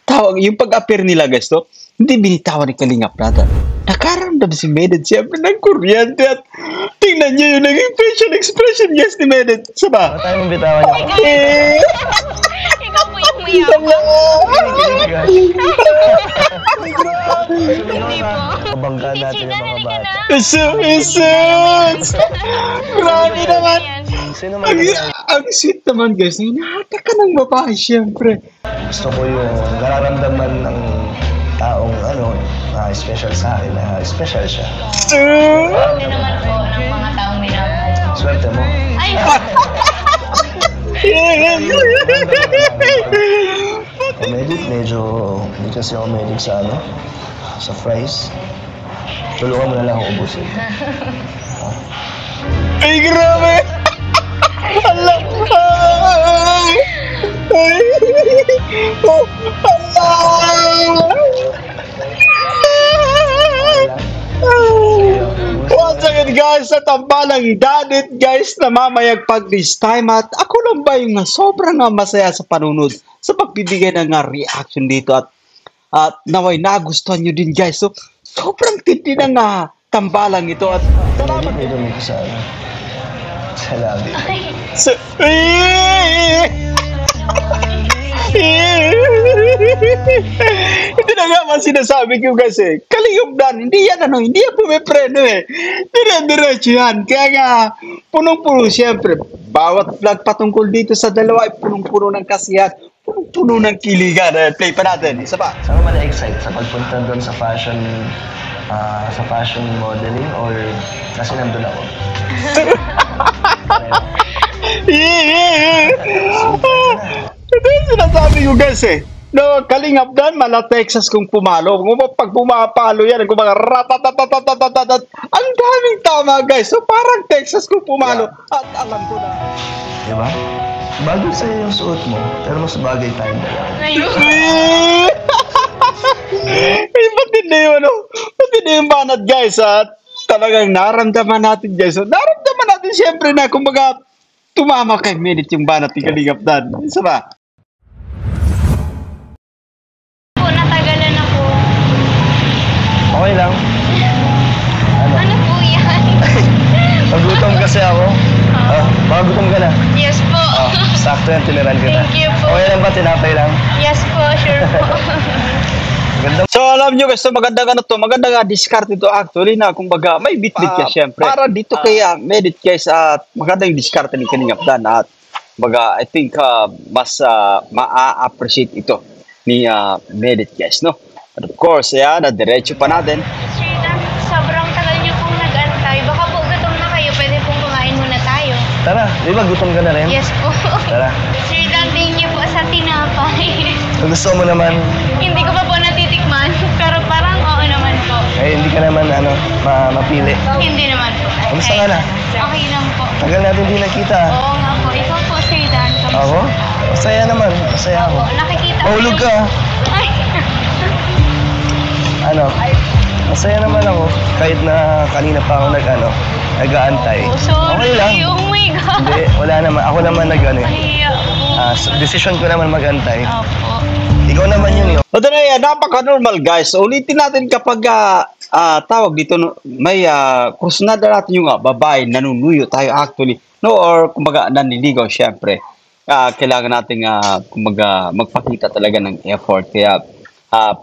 tawag, yung pag-appear nila guys, to, hindi binitawan ni Kalingap natin. Nakaramdam si Medet siyempre ng kuryente at tingnan niyo yung naging facial expression guys ni Medet. Saba? Ba't tayo mong bitawan niyo? Ikaw po yung mayabang. Hindi po. Kabangga Hindi, natin Chida, yung mga halika bata. na. Isus! Grabe naman! Sino man yan? Ang sweet naman guys, hinahata ka ng babae siyempre. Gusto ko yung nararamdaman ng taong special sa akin, na special siya. Hindi naman po ng mga taong minamahal. Swerte mo. Ay, Medyo hindi kasi ako medic sa sa fries. Tulungan mo na lang ako ubusin. Ay, grabe! Alam! Ay! Oh, once again guys, sa tambalang danit guys na mamayagpag this time at ako lang ba yung sobrang masaya sa panunod sa pagbibigay ng reaction dito at naway nagustuhan nyo din guys. So, sobrang tindi ng tambalang ito at Salamat. Medyo may sa labi. so, hindi na nga man sinasabi ko guys Kalingap hindi yan hindi yan pumipreno dire-diretso yan. Kaya nga, punong-puno siyempre. Bawat vlog patungkol dito sa dalawa ay punong-puno ng kasiyahan, punong-puno ng kiligan. Play pa natin, isa pa. Saan ka ba na-excite sa pagpunta doon sa fashion modeling or kasi nandun ako? Ito yung sinasabi ko guys no, Kalingap mala Texas kung pumalo. Kung pag pumapalo yan, kung mga ratatatatatatat, ang daming tama guys. So parang Texas kung pumalo. At alam ko na. Diba? Bagay sa'yo yung suot mo, pero mas bagay tayong dalawa. ayun. Matindi yun, matindi yung banat guys. At talagang naramdaman natin guys. So, naramdaman natin siyempre na kumbaga tumama kay Minute yung banat ni Kalingap Isa ba? Po, natagalan ako. Okay lang. Ano po yan? Magutom kasi ako. Magutom ka na. Yes po. Sakto yan, tiniran kita. Thank you po. Okay lang ba? Tinapay lang. Yes po, sure po. Ganda. So alam nyo guys, maganda discard ito actually na kumbaga may bit-bit ka syempre. Para dito kaya Medit guys at maganda yung discard ni Kalingap at kumbaga I think mas ma-appreciate ito ni Medit guys, no? And of course, na diretso pa natin. Sir Dan, sobrang tagal niyo pong nag-antay. Baka po gutom na kayo, pwede pong kumain muna tayo. Tara, di ba gutom ka na rin? Yes po. Tara. Sir Dan, thank you po sa tinapay. Kung gusto mo naman, Hindi ko pa po natitikman, pero parang oo naman po. hindi ka naman mapili. Hindi naman po. Kamusta ka na? Okay lang po. Tagal natin di nakita. Oo nga po. Ikaw po, Sir Dan. Kamusta? Ako? Masaya naman. Masaya ako. Opo, nakikita ko Mahulog yung- ka. Ay, Masaya naman ako. Kahit na kanina pa ako nag-aantay. Okay lang. Oh my God. Hindi, wala naman. Ako naman Nahiya po. Decision ko naman mag-antay. Opo. Ikaw naman yun. Ito na yan, napaka-normal guys. So, ulitin natin kapag tawag dito, may krusnada natin yung babae, nanunuyo tayo actually. No, or kumbaga naniligaw syempre. Kailangan natin kumbaga magpakita talaga ng effort. Kaya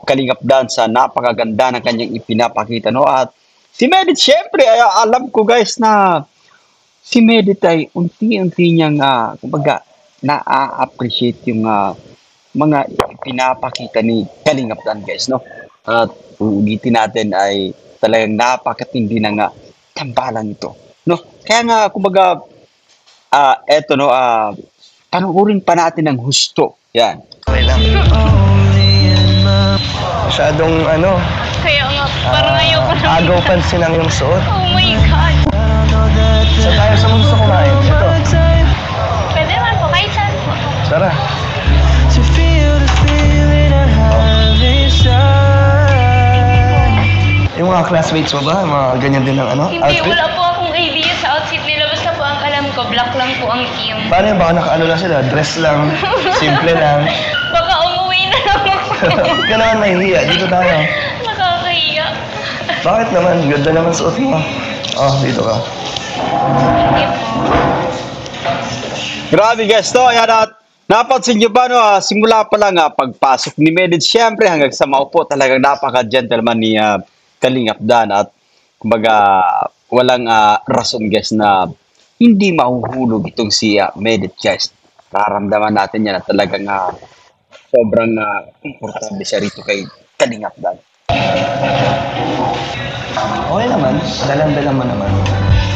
Kalingap sa napakaganda ng kanyang ipinapakita. No? At si Medit syempre, alam ko guys na si Medit ay unti-unti niyang kumbaga na-appreciate yung mga pinapakita ni Kalingap guys, no? At ulitin natin ay talagang napakatindi na nga tambalan ito, no? Kaya nga kumbaga eto no panuorin pa natin ng husto. Yan. Okay lang. Masyadong Kaya nga, parang ayoko na. agaw pansin ang iyong suot. Oh my God. Saan tayo sa gusto kumain? Ito. Pwede naman po, kahit saan po. Tara. Yung mga classmates mo ba? Mga ganyan din ang Hindi, outfit? wala po akong idea sa outfit nila. Basta po ang alam ko, black lang po ang team. Paano yung baka naka-ano lang sila? Dress lang, simple lang. Baka umuwi na lang ako. Huwag ka naman mahihiya. Dito tayo. Nakakahiya. Bakit naman? Ganda naman suot mo. Oh, dito ka. Sige po. Grabe guys, no? Ayan at napansin nyo ba, no? Simula pa lang pagpasok ni Medit, syempre hanggang sa maupo, talagang napaka-gentleman ni Kalingap Dan. At kumbaga, walang rason guys na hindi mahuhulog itong si Medit guys. Nararamdaman natin yan at talagang sobrang komportable siya rito kay Kalingap Dan. Okay naman. Dalang-dala mo naman.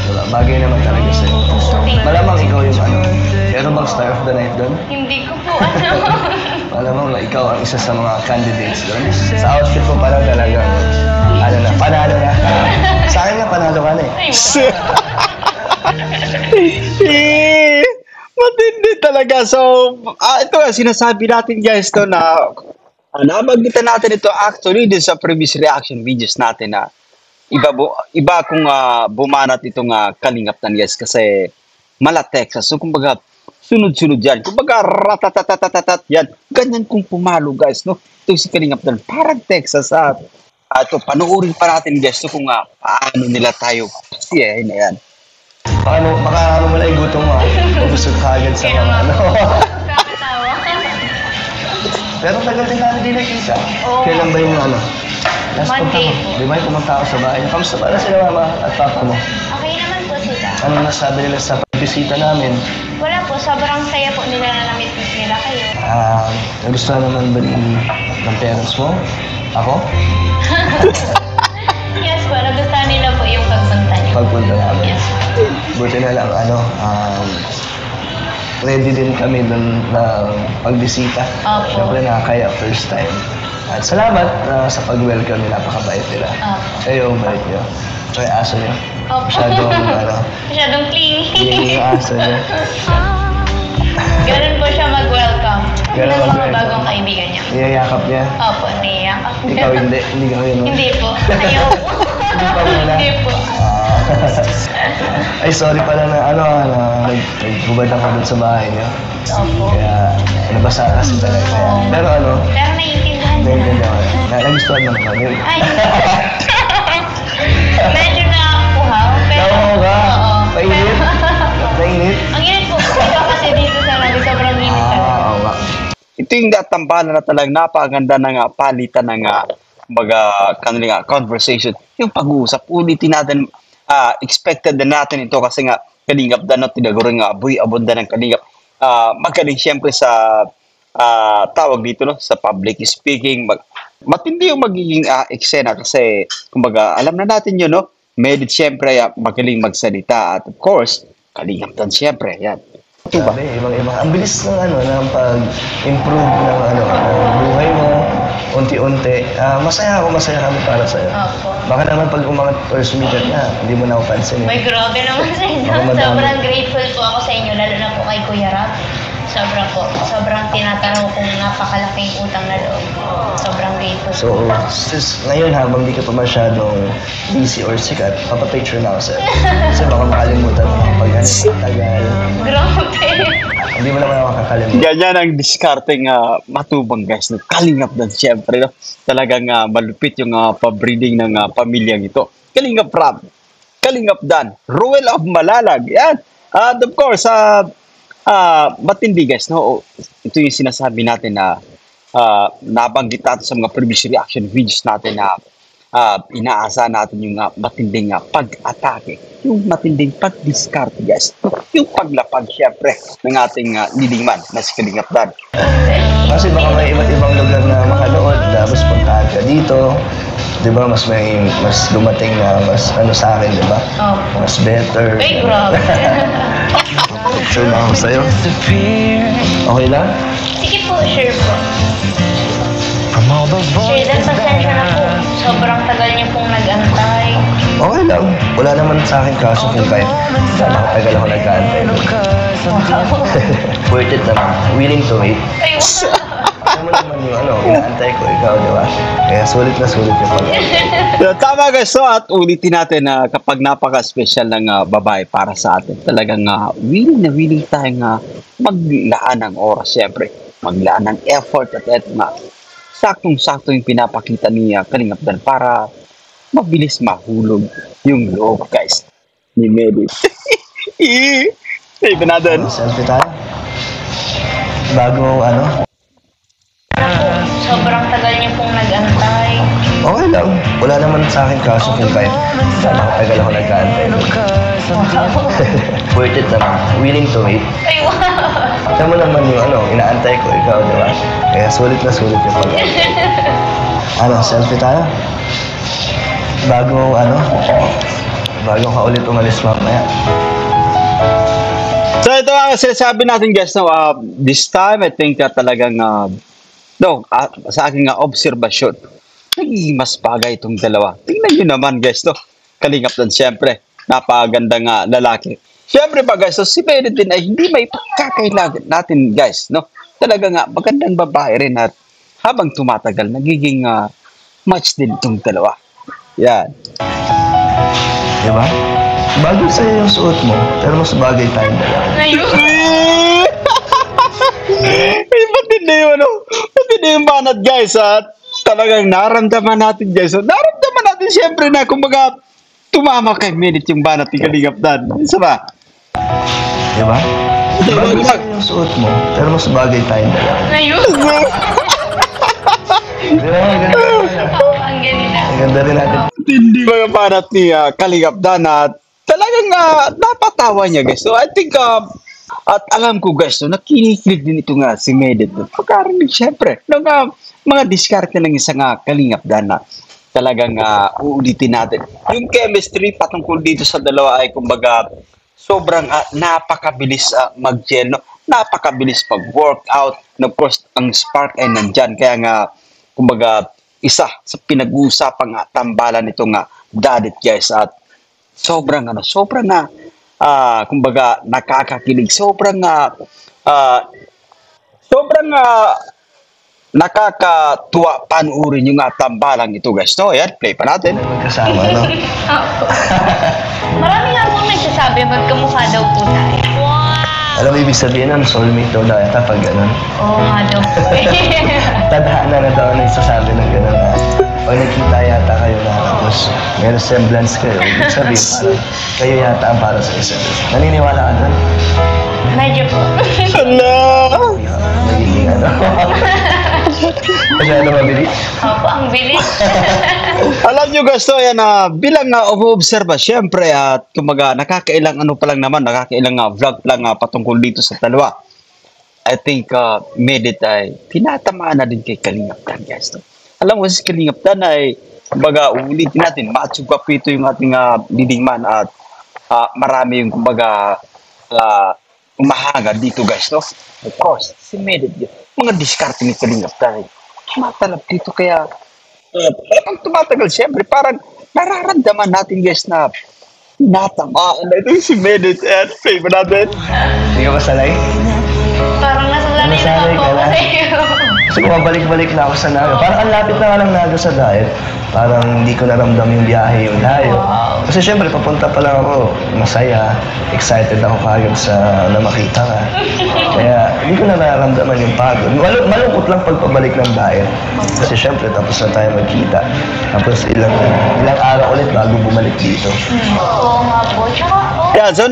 Diba? Bagay naman talaga sa'yo. Malamang ikaw yung meron bang star of the night doon? Hindi ko po ano. Malamang ikaw ang isa sa mga candidates doon. Sa outfit mo parang talagang, panalo na. Sa akin nga, panalo ka na eh. Ay, Matindi talaga. So, ito sinasabi natin guys to na nabaggitan natin ito actually din sa previous reaction videos natin na iba kung bumanat itong Kalingap Dan guys kasi mala Texas. So, kumbaga, sunod-sunod yan. Kumbaga, ratatatatat yan. Ganyan kung pumalo guys, no? Ito si Kalingap Dan, parang Texas ito, panuorin pa natin guys no, kung paano nila tayo pasiyahin na yan. Baka mo lang igutom mo. Mabusog ka agad sa mga Kakatawa. Pero tagal din namin di nakita. Oo. Kailan ba yung last Monday punta mo? po. Di ba yung pumunta ako sa bahay niyo? Kamusta ba na sila mama at papa mo? Okay naman po sila. Anong nasabi nila sa pagbisita namin? Wala po, sobrang saya po nila na na-meet nila kayo. Nagustuhan naman ba ng parents mo? Ako? Yes po, nagustuhan nila po yung pagpunta niyo. Pagpunta namin. Yes po. Buti na lang, ready din kami dun na pagbisita. Opo. Siyempre nakakaya first time. At salamat sa pag-welcome nila, napakabait nila. Opo. Kayo, bait nyo. So yung aso nyo. Opo. Masyadong, Masyadong hindi clingy. yung aso nyo. Ganun po siya mag-welcome. Ganun Ng mga mag-welcome. bagong kaibigan niya. Niyayakap niya. Opo, niyayakap niya. Ikaw hindi. Hindi ka yun. Hindi po. Ayaw po. Hindi pa muna. Hindi po. Ay, sorry pala na nagbubad ako dun sa bahay niyo. Opo. Kaya, nabasa kasi talaga. Pero Pero naiintindihan niya. naiintindihan ko. Nagustuhan mo naman yun. Ay, medyo nakakuhaw. Pero, Nakuha ka? Oo. Painit? Painit? Ang init po. Ito kasi dito sa nabi, sobrang init talaga. Oo nga. Ito yung tambalan na talagang napakaganda ng palitan ng kanilang conversation. Yung pag-uusap, ulitin natin, expected na natin ito kasi nga Kalingap Dan, no, tinaguro nga Boy Abunda ng Kalingap. Magaling siyempre sa tawag dito, no, sa public speaking. Matindi yung magiging eksena kasi kumbaga alam na natin yun, no? Medit siyempre magaling magsalita at of course Kalingap Dan siyempre yan. Ito ba? Sabi, ibang-ibang. Ang bilis ng ng pag-improve ng buhay mo, unti-unti. Masaya kami para sa'yo. Opo. Baka naman pag umangat or sumigat na, hindi mo na ako pansin. May grabe naman sa inyo. Baka madami. Sobrang grateful po ako sa inyo, lalo na po kay Kuya Rab. Sobrang tinatanaw kong napakalaking utang na loob. Sobrang grateful. So, ngayon habang di ka pa masyadong busy or sikat, papapicture na ako sa'yo. Kasi baka makalimutan mo pag tagal. Grabe. Hindi mo naman ako makakalimutan. Ganyan ang discarding matubang guys. No? Kalingap Dan siyempre. No? Talagang malupit yung pabreeding ng pamilyang ito. Kalingap Rab, Kalingap Dan, Ruel of Malalag. Yan. And of course, matindi guys. No? Ito yung sinasabi natin na nabanggit natin sa mga previous reaction videos natin na inaasa natin yung matinding pag-atake, yung matinding pag-discard guys, yung paglapag syempre ng ating leading man na si Kalingap Dan. Kasi baka may iba't ibang lugar na makanood, tapos puntahan ka dito. Di ba, mas dumating na mas sa akin, di ba? Opo. Mas better. Ay, grabe. Picture na ako sa'yo. Okay lang? Sige po, sure po. Sir Dan, pasensya na po. Sobrang tagal niyo pong nag-antay. Okay lang. Wala naman sa akin kaso kung kahit nakatagal ako nag-aantay. Worth it naman. Willing to wait. Ay, wow. Alam mo naman yung inaantay ko, ikaw, di ba? Kaya sulit na sulit yung pag-aantay. Tama guys, so at ulitin natin na kapag napaka-special ng babae para sa atin, talagang willing tayong maglaan ng oras syempre, maglaan ng effort at eto nga, saktong-sakto yung pinapakita ni Kalingap Dan para mabilis mahulog yung loob, guys, ni Medit. Hey, natin. Selfie tayo. Bago ano? Sobrang tagal niyo pong nag-antay. Okay lang. Wala naman sa akin kaso kung kahit tagal ako nag-aantay. Worth it naman. Willing to wait. Ay, wow! Alam mo naman yung inaantay ko, ikaw, di ba? Kaya sulit na sulit yung pag-aantay. Selfie tayo? Bago ka ulit umalis mamaya. So ito ang sinasabi natin, guys, no, this time I think talagang sa aking obserbasyon, nagiging mas bagay itong dalawa. Tingnan nyo naman, guys, no, Kalingap Dan, siyempre napakagandang lalaki. Siyempre pa, guys, so si Medit din ay hindi may pagkakailangan natin, guys, no, talaga nga magandang babae rin at habang tumatagal nagiging match din itong dalawa. Yan. Di ba? Bagay sa'yo yung suot mo, pero mas bagay tayong dalawa. Ayun! Ay, matindi yung banat, guys, at talagang naramdaman natin, guys. So, naramdaman natin, siyempre, na kumbaga, tumama kay Medit yung banat ni Kalingap Dan. Isa ba? Di ba? Bagay sa'yo yung suot mo, pero mas bagay tayong dalawa. Ayun! Di ba? Oo, ang ganda. Ang ganda rin natin. Hindi ba yung banat ni Kalingap Dan at talagang napatawa niya, guys. So, I think, at alam ko, guys, no, nakinikilig din ito nga si Medit. Pagkarinig, syempre, ng mga diskarte ng isang Kalingap Dan na talagang uulitin natin. Yung chemistry patungkol dito sa dalawa ay, kumbaga, sobrang napakabilis mag-gel, no? Napakabilis pag-workout. And of course, ang spark ay nandyan. Kaya nga, kumbaga, isa sa pinag-uusapang tambalan nitong Dadit, guys. At sobrang kumbaga nakakakilig, sobrang nakakatuwa panuorin yung tambalang ito, guys. No, ayan, play pa natin. Magkasama, no? Marami nga pong nagsasabi, magkamukha daw po tayo. Wow! Alam mo, ibig sabihin nun, soulmate daw na yata pag gano'n. Oo nga daw po. Tadhana na daw nagsasabi ng gano'n na pag nakita yata kayo na tapos may resemblance kayo, ibig sabihin parang kayo yata ang para sa isa't isa. Naniniwala ka doon? Medyo po. Hala! Magiging Masyado mabilis. Opo, ang bilis. Alam nyo, guys, so, yan, bilang observa, syempre, at kumaga, nakakailang vlog lang patungkol dito sa dalawa. I think Medit ay tinatamaan na din kay Kalingap Dan, guys. No? Alam mo, si Kalingap Dan ay, kumbaga, ulitin natin, macho kapito yung ating leading man at marami yung, kumbaga, umahanga dito, guys. No? Of course, si Medit yun. Mga diskarte ni Kalingap Dan ay matalab dito, kaya habang tumatagal, siyempre, parang nararamdaman natin, guys, na natamaan na ito si Medit at favor natin. Hindi ka ba sanay? Parang nasasanay na Nasanay po ka ako na? sa'yo. Kasi bumabalik-balik na ako sa Naga. Parang ang lapit na nga ng Naga sa diet. Parang hindi ko naramdam yung biyahe, yung layo. Wow. Kasi syempre, papunta pa lang ako, masaya, excited ako kagad sa na makita ka. Kaya hindi ko na nararamdaman yung pagod. Malungkot lang pagpabalik ng diet. Kasi syempre, tapos na tayo magkita. Tapos ilang araw ulit bago bumalik dito. Oo nga po. Tsaka, Yan, so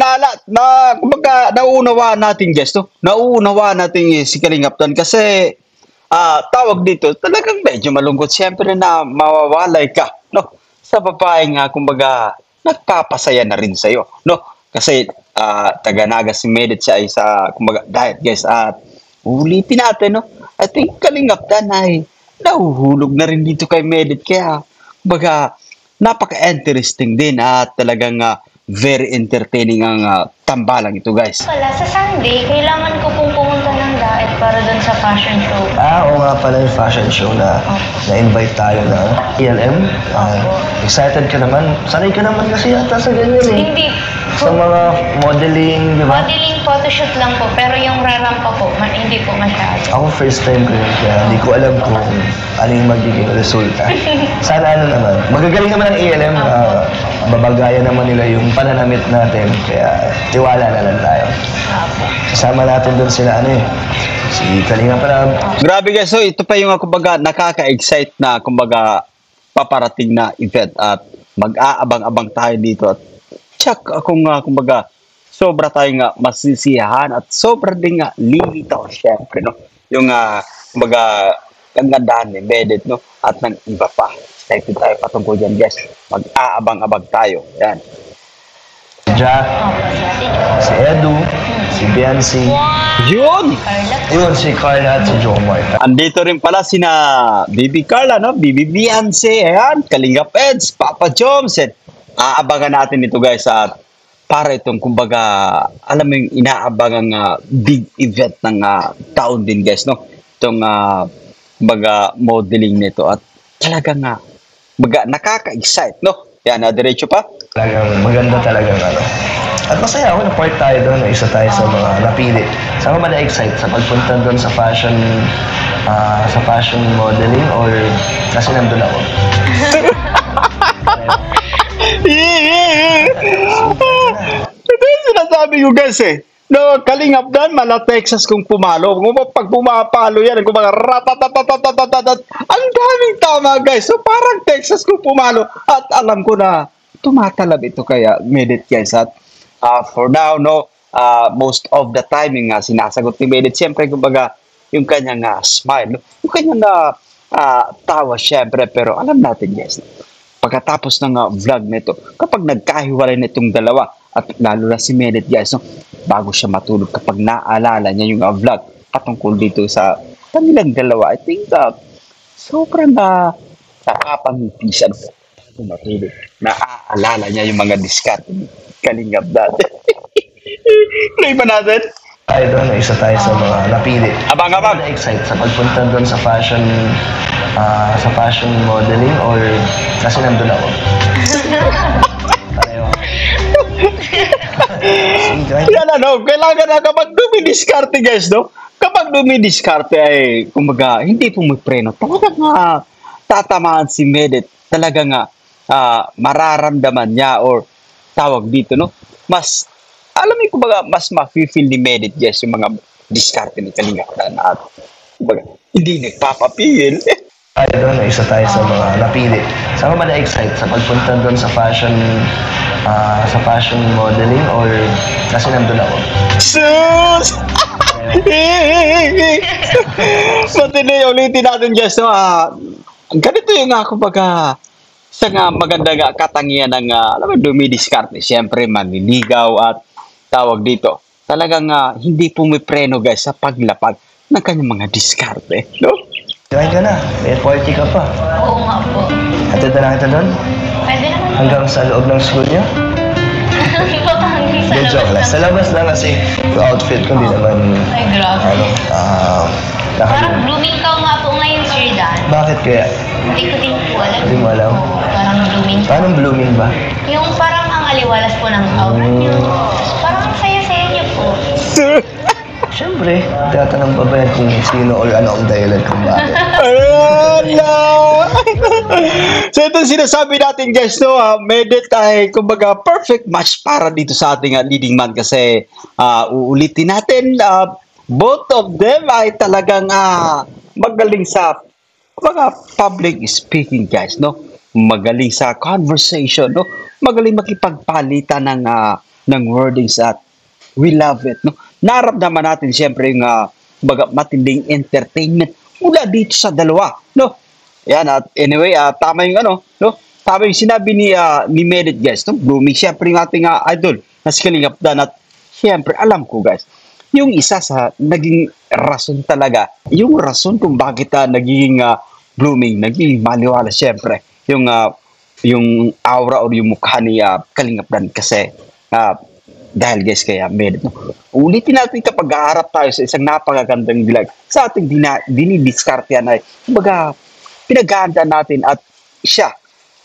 kumbaga, nauunawaan natin, guys, no? Nauunawaan natin si Kalingap Dan kasi tawag dito, talagang medyo malungkot siyempre na mawawalay ka, no? Sa babae nga, kumbaga, nagpapasaya na rin sa'yo, no? Kasi taga-Naga si Medit siya ay sa, kumbaga, diet, guys, at ulitin natin, no? I think Kalingap Dan ay nahuhulog na rin dito kay Medit, kaya, kumbaga, napaka-interesting din at talagang very entertaining ang tambalang ito, guys. pala, sa Sunday, kailangan ko pong pumunta ng diet para dun sa fashion show. Oo nga pala yung fashion show na na-invite tayo na ELM. Excited ka naman? Sanay ka naman kasi yata sa ganyan eh. Hindi. Sa mga modeling, di ba? Modeling photoshoot lang po, pero yung rarampa po, hindi po masyado. Ako first time ko yun, kaya hindi ko alam kung ano yung magiging resulta. Sana ano naman, magagaling naman ang ALM, babagayan naman nila yung pananamit natin, kaya tiwala na lang tayo. Opo. Kasama natin doon sila, si Kalinga Prab. Grabe guys, so ito pa yung kumbaga nakaka-excite na kumbaga paparating na event at mag-aabang-abang tayo dito at tsak akong kumbaga sobra tayong masisiyahan at sobra din nga lilitaw syempre no yung kumbaga kagandahan ni Medit no at ng iba pa. Excited tayo patungkol dyan guys, mag-aabang-abang tayo yan. Si Jack, Opo, si Ate Jo. si Edu, si Biancy, Yun! Carla. yun si Carla at si Jomar. Andito rin pala sina Bibi Carla, no? Bibi Beyonce, ayan, Kalinga Peds, Papa Joms, at aabangan natin ito guys at para itong kumbaga, alam mo yung inaabangang big event ng taon din guys, no? Itong kumbaga modeling nito at talagang nakaka-excite, no? Yan, diretso pa. Talagang maganda talagang At masaya ako na part tayo doon, isa tayo sa mga napili. Saan ka ba na-excite sa pagpunta doon sa fashion modeling or kasi nandun ako? Ito yung sinasabi ko guys eh. No, Kalingap Dan, mala Texas kung pumalo. Pag pumapalo yan, kung mga ratatatatatatat, ang daming tama guys. So parang Texas kung pumalo. At alam ko na tumatalab ito kaya Medit guys. At for now, no, most of the time yung sinasagot ni Medit, siyempre kumbaga yung kanyang smile, no? Yung kanyang tawa siyempre. Pero alam natin guys, pagkatapos ng vlog nito, kapag nagkahiwalay na itong dalawa, at lalo na si Medit guys, no, bago siya matulog, kapag naalala niya yung vlog patungkol dito sa kanilang dalawa, I think sobrang nakapangitisan bago matulog. Naaalala niya yung mga discard Kalingap dati. Play ba natin? Tayo doon, isa tayo sa mga napili. Abang-abang. Na-excite sa pagpunta doon sa fashion modeling or kasi nandun ako? Pareho. Yan kailangan na kapag dumidiskarte guys, no? Kapag dumidiskarte ay, kumbaga, hindi pumipreno. Talagang tatamaan si Medit. Talagang mararamdaman niya or tawag dito, no? Mas, alam mo kumbaga, mas ma-feel ni Medit guys yung mga diskarte ni Kalinga at kumbaga, hindi nagpapapigil. Tayo doon, isa tayo sa mga napili. Saan ka ba na-excite sa pagpunta doon sa fashion modeling or kasi nandun ako? Sus! Matindi, ulitin natin guys. No? Ganito yung kumbaga, isang magandang katangian ng alam mo, dumidiskarte. Siyempre, manliligaw at tawag dito. Talagang hindi pumipreno guys sa paglapag ng kanyang mga diskarte. No? Join ka na. May party ka pa. Oo nga po. Hatid na lang kita doon? Pwede naman. Hanggang sa loob ng school niyo? Hindi po hanggang sa Hindi, joke lang. Sa labas lang kasi yung outfit ko hindi naman, Ay, grabe. Parang blooming ka nga po ngayon, Sir Dan. Bakit kaya? Hindi ko din po alam. Hindi mo alam? Oo, parang blooming ka. Paano blooming ba? Yung parang ang aliwalas po ng aura niyo. Parang ang saya-saya niyo po. Siyempre, tinatanong pa ba yan kung sino or ano ang dahilan kung bakit? So ito sinasabi natin guys, no, Medit ay kumbaga perfect match para dito sa ating leading man kasi uulitin natin, both of them ay talagang magaling sa kumbaga public speaking guys, no? Magaling sa conversation, no? Magaling makipagpalitan ng wordings at we love it, no? Naramdaman natin siyempre yung matinding entertainment mula dito sa dalawa, no? Yan, at anyway, tama yung no? Tama yung sinabi ni Medit guys, no? Blooming siyempre yung ating idol na si Kalingap Dan at siyempre alam ko guys, yung isa sa naging rason talaga, yung rason kung bakit naging blooming, naging maliwala siyempre yung aura or yung mukha ni Kalingap Dan kasi dahil guys kaya Medit, no? Ulitin natin kapag haharap tayo sa isang napakagandang vlog sa ating dinidiskartehan ay kumbaga pinaghahandaan natin at siya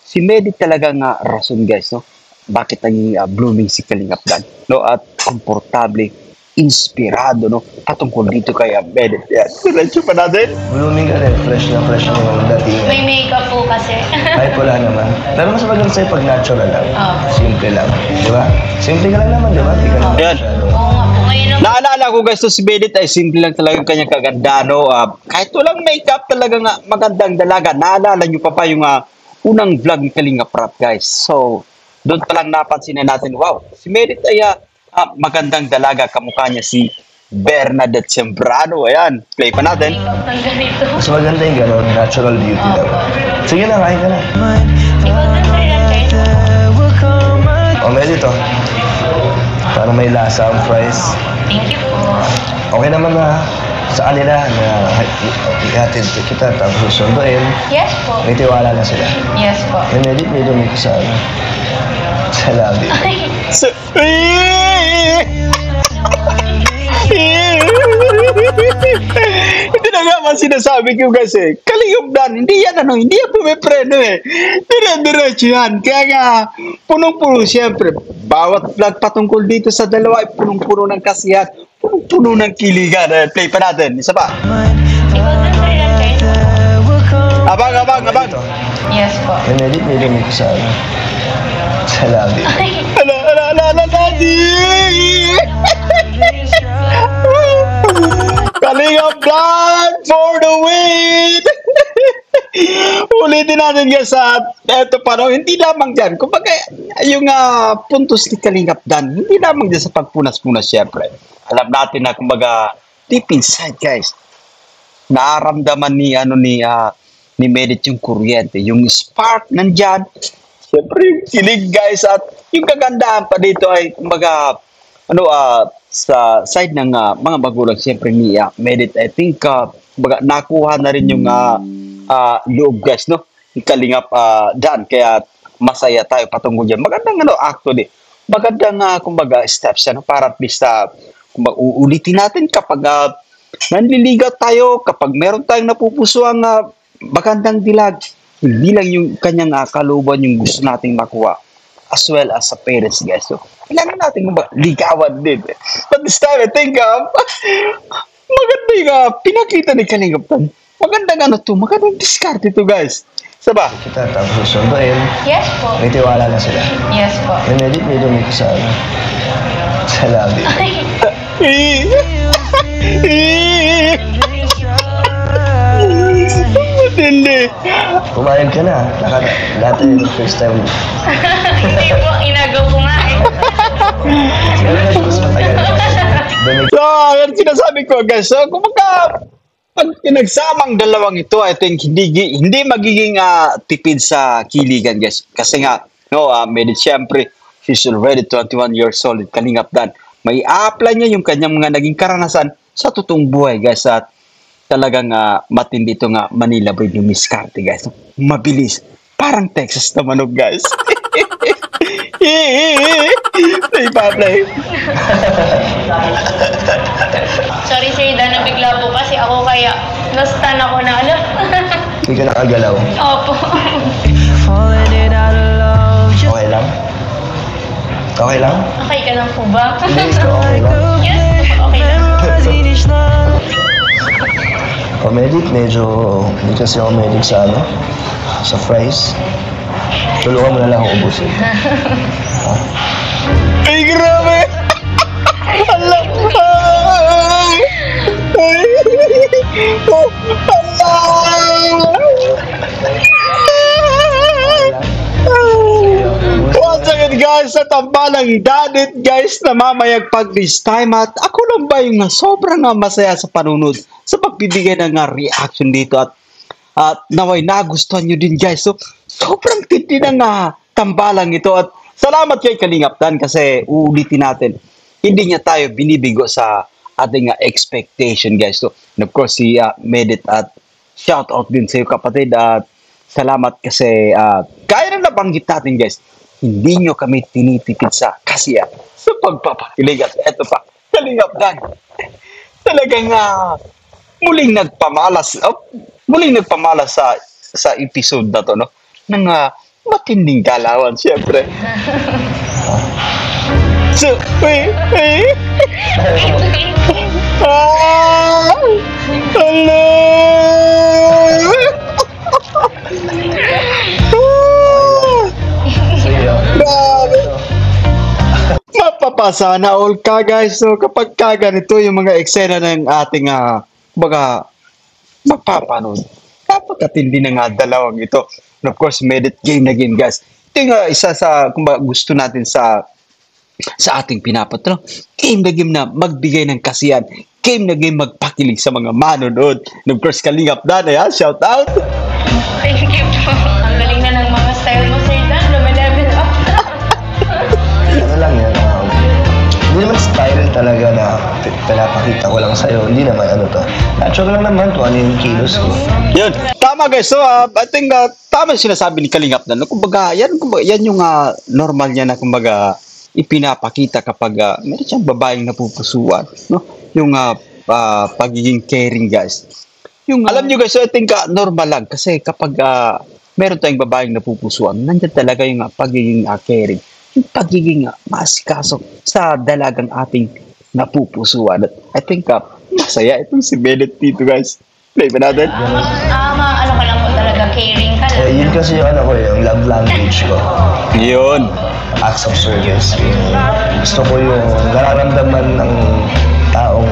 si Medit talagang rason guys, no? bakit naging blooming si Kalingap Dan, no? At komportable, inspirado, no? Patungkol dito kay Medit. Yan. Diretso pa natin. Blooming ka rin, fresh na yung dating. May makeup po kasi. Kahit wala naman. Pero mas maganda sa'yo pag natural lang. Simple lang. Di ba? Simple ka lang naman, di ba? Di ka naman Yan. masyado. Oo nga po. Ngayon lang. Naalala ko guys, to si Medit ay simple lang talaga yung kanyang kaganda, no? Kahit walang makeup talaga nga magandang dalaga. Naalala nyo pa yung unang vlog ni Kalingap Rap, guys. So, doon pa lang napansin na natin, wow, si Medit ay magandang dalaga, kamukha niya si Bernadette Sembrano. Ayan, play pa natin. Makeup ng ganito. Mas maganda yung gano'n, natural beauty lang. Sige na, kain ka na. Ikaw din sa ilan kayo? O, medyo ito. Parang may lasa ang fries. Thank you po. Okay naman na sa kanila na ihatid kita tapos susunduin. Yes po. May tiwala na sila. Yes po. May medit, may dumi ko sa ano. Sa labi. So, hindi na nga man sinasabi ko kasi, Kalingap Dan, hindi yan hindi yan pumipreno Dire-diretso yan. Kaya nga, punong-puno siyempre. Bawat vlog patungkol dito sa dalawa ay punong-puno ng kasiyahan, punong-puno ng kiligan. Play pa natin. Isa pa. Ikaw din sa ilan kayo? Abang. Yes po. May medit, may dumi ko sa ano. Sa labi. Ala, Kalingap Dan for the win! Ulitin natin guys eto pa no, hindi lamang dyan. Kumbaga, yung puntos ni Kalingap Dan, hindi lamang dyan sa pagpunas-punas syempre. Alam natin na kumbaga, deep inside guys, nararamdaman ni Medit yung kuryente, yung spark nandyan. Siyempre yung kilig guys at yung kagandahan pa dito ay kumbaga sa side ng mga magulang siyempre ni Medit. I think kumbaga nakuha na rin yung loob guys no ni Kalingap Dan, kaya masaya tayo patungkol diyan. Magandang actually magandang kumbaga steps para at least kumbaga uulitin natin kapag nanliligaw tayo, kapag meron tayong napupusuang magandang dilag, hindi lang yung kanyang kaluban yung gusto nating makuha, as well as sa parents guys. So, kailangan natin ligawan din. But this time, I think, maganda yung pinakita ni Kalingap Dan. Magandang magandang discard ito guys. Saba? Kita tapos susunduin. Yes po. May tiwala na sila. Yes po. May medit, may dumi ko sa ano. Sa labi. Matindi. Pumayag ka na. Dati yung first time. Hindi po. Inagaw ko nga eh. Siguro na mas matagal. Dumi So, yan sinasabi ko guys. So, kumbaga, pag pinagsamang dalawang ito, I think hindi magiging tipid sa kiligan guys. Kasi nga, Medit syempre, she's already 21 years old, Kalingap Dan. May apply niya yung kanyang mga naging karanasan sa totoong buhay guys. At talagang matindi ito Manila Boy yung miskarte guys. Mabilis. Parang Texas na manok guys. Play. Sorry sir, nabigla po kasi ako kaya na-stun ako na alam. Hindi ka nakagalaw. Opo. Okay lang? Okay lang? Okay ka lang po ba? Hindi, okay lang. Yes, okay lang. O medit, medyo hindi kasi ako medit sa sa fries. Tulungan mo na lang ako ubusin. Ay, grabe! Alam! Once again guys, sa tambalang Danit guys, namamayag pag this time at ako lang ba yung sobrang masaya sa panunod sa pagbibigay ng reaction dito at naway nagustuhan nyo din guys. So, sobrang tindi ng tambalang ito at salamat kay Kalingap Dan kasi uulitin natin, hindi niya tayo binibigo sa ating expectation guys. So, and of course si Medit at shout out din sa iyo kapatid at salamat kasi kaya na nabanggit natin guys, hindi nyo kami tinitipid sa kasiya sa pagpapakilig at eto pa, Kalingap Dan. Talagang muling nagpamalas sa episode na to, no? Ng matinding galawan, syempre. So, ah, hello! Sige, Grabe. Mapapasana all ka guys. So kapag ka ganito yung mga eksena ng ating baga magpapanood. Napakatindi na nga dalawang ito. And of course, made it game na game guys. Ito yung isa sa kumbaga, gusto natin sa ating pinapatro. Game na game na magbigay ng kasiyan. Game na game magpakilig sa mga manonood. And of course, Kalingap Danay ha. Shout out! Thank you po. Ang galing na ng mga style mo, Sir Dan. Lumilevel up na. ano lang yan. Hindi naman style talaga na pinapakita ko lang sa'yo. Hindi naman ano to. Natural lang naman kung ano yung kilos ko. Yun. Tama guys. So, I think tama yung sinasabi ni Kalingap na. No? Kumbaga, yan yung normal niya na kumbaga ipinapakita kapag meron siyang babaeng napupusuan. No? Yung pagiging caring guys. Yung alam nyo guys, so I think normal lang. Kasi kapag meron tayong babaeng napupusuan, nandiyan talaga yung pagiging caring. Yung pagiging maasikaso sa dalagang ating napupusuan. At I think masaya itong si Bennett dito guys. Play ba natin? Ano ka lang po talaga, caring ka lang. Yun kasi yung ano ko, yung love language ko. Yun. Acts of service. Gusto ko yung nararamdaman ng taong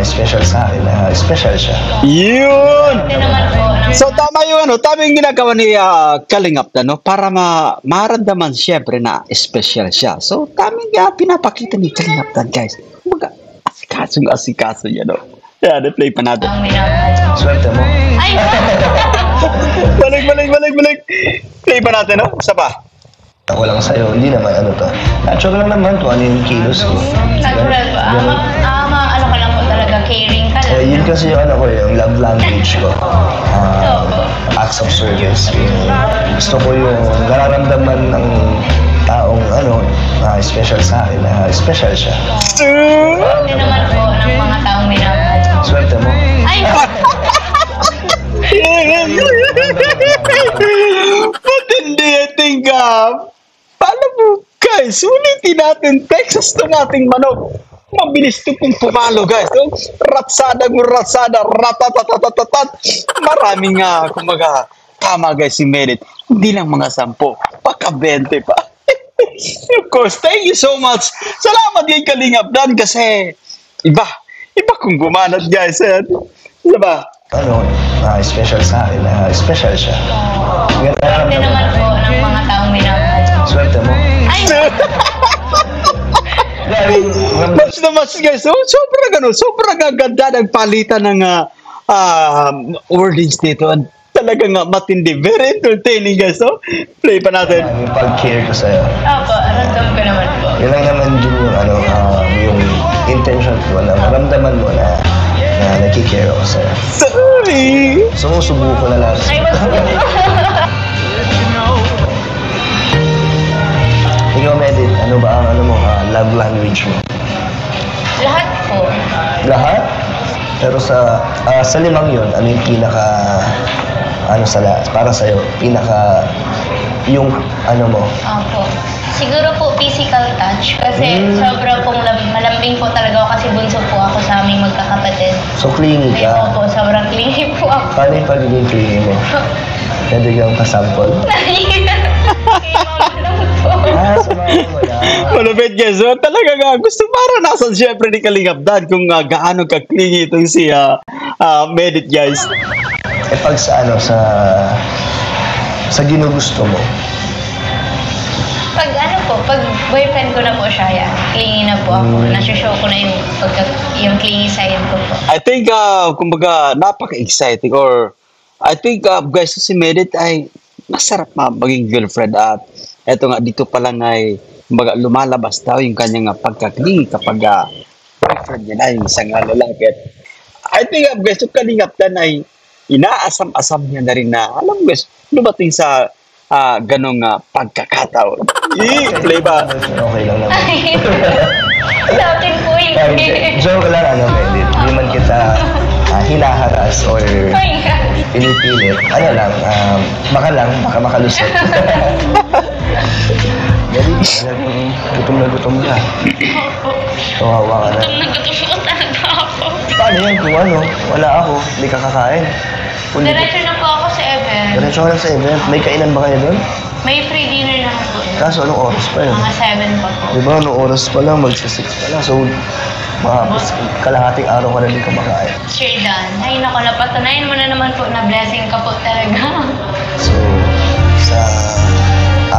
special sa akin, special siya. Yun! Hindi naman po. So tama yung ginagawa ni Kalingap na, no? Para maramdaman siyempre na special siya. So tamang pinapakita ni Kalingap na, guys. Kumbaga, asikaso niya, no? Yeah, play pa natin. Ang minamahal. Swerte mo. Ay! Balik. Play pa natin, no? Isa pa. Ako lang sa'yo, hindi naman ano to. Natural lang naman kung ano yung kilos ko. Natural po. Ano ka lang po talaga, caring ka lang. Yun kasi yung ano ko, yung love language ko. Acts of service. Gusto ko yung nararamdaman ng taong special sa akin, special siya. Hindi naman po ng mga taong minamahal. Swerte mo. Ay! Matindi, I think, paano mo, guys, ulitin natin, Texas tomating manok. Mabilis ito kung pumalo, guys. No? Ratsada, ratatatatatatat. Maraming kumaga, tama guys, si Merit. Hindi lang mga 10, baka 20 pa. Of course, thank you so much. Salamat kay Kalingap Dan kasi iba kung gumanat, guys. Diba? Special sa akin, special siya. Hindi naman po ng mga taong minamahal. Swerte mo. Ay! Much na much guys. So, sobrang ganda ng palitan ng wordings dito. Talagang matindi. Very entertaining guys. So, play pa natin. Yung pag-care ko sa'yo. Opo, ramdam ko naman po. Yun lang naman din yung yung intention ko na maramdaman mo na nagkikare ako sa'yo. Sorry! Sumusubuko na lang. Ay, wag po. Ikaw, Medit, ano ba ang love language mo? Lahat po. Lahat? Pero sa 5 yun, ano yung pinaka, para sa'yo, yung mo? Opo. Siguro po physical touch kasi sobra pong malambing po talaga ako kasi bunso po ako sa aming magkakapatid. So, clingy Kaya ka. po, sobrang clingy po ako. Paano yung pagiging clingy mo? Pwede kang kasample? Samahan mo lang. Malupit guys. So, talaga gusto maranasan syempre ni Kalingap Dan kung gaano ka-clingy itong si Medit guys. Pag sa ginugusto mo, pag boyfriend ko na po siya, yan, clingy na po ako. Nasushow ko na yung clingy side ko po. I think, kumbaga, napaka-exciting or I think, guys, si Medit ay masarap maging girlfriend at eto nga, dito pa lang ay kumbaga, lumalabas daw yung kanyang pagka-clingy kapag boyfriend niya na yung isang lalaki. I think, guys, yung Kalingap Dan ay inaasam-asam niya na rin na, alam guys, lumating sa ganong pagkakataon. Play ba? okay lang naman. Sa akin po Joke lang, Medit. Hindi man kita hinaharas or Oh my God. pinipilit, ano lang, baka makalusot. Dali, gutom na gutom ka. Kawawa ka na. Gutom na gutom po talaga ako. Paano yan kung ano? Wala ako, hindi ka kakain. Diretso na po ako sa event. Diretso ka lang sa event. May kainan ba kayo doon? May free dinner naman po. Kaso anong oras pa yun? Mga 7 pa po. Di ba, anong oras pa lang, magsa-6 pa lang. So, kalahating araw ka na din kumakain. Sir Dan, ay nako, napatunayan mo na naman po na blessing ka po talaga. So, sa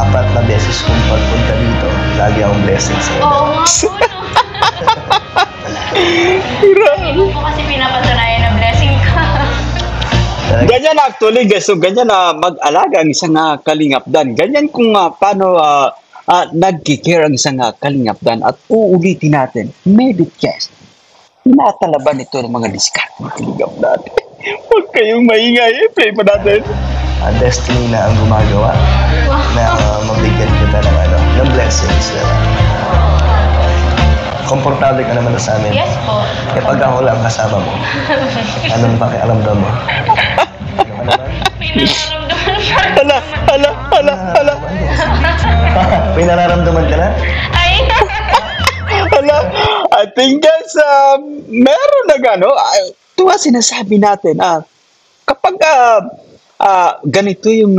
4 na beses kong pagpunta dito, lagi akong blessing sa iyo. Oo nga po, no? Hindi mo po kasi pinapatunayan na blessing ka. Ganyan actually guys, so ganyan na mag-alaga ang isang Kalingap Dan. Ganyan kung paano nagkikare ang isang Kalingap Dan. At uulitin natin, medit guys, tinatalaban ito ng mga diskarte ng Kalingap Dan. Huwag kayong maingay, play pa natin. Destiny na ang gumagawa na mabigyan kita ng blessings. Komportable ka naman na sa amin. Yes po. Kapag ako lang kasama mo, anong pakialamdam mo? Hala. May nararamdaman ka na? Ay! Hala, I think guys, meron na ito nga sinasabi natin, kapag ganito yung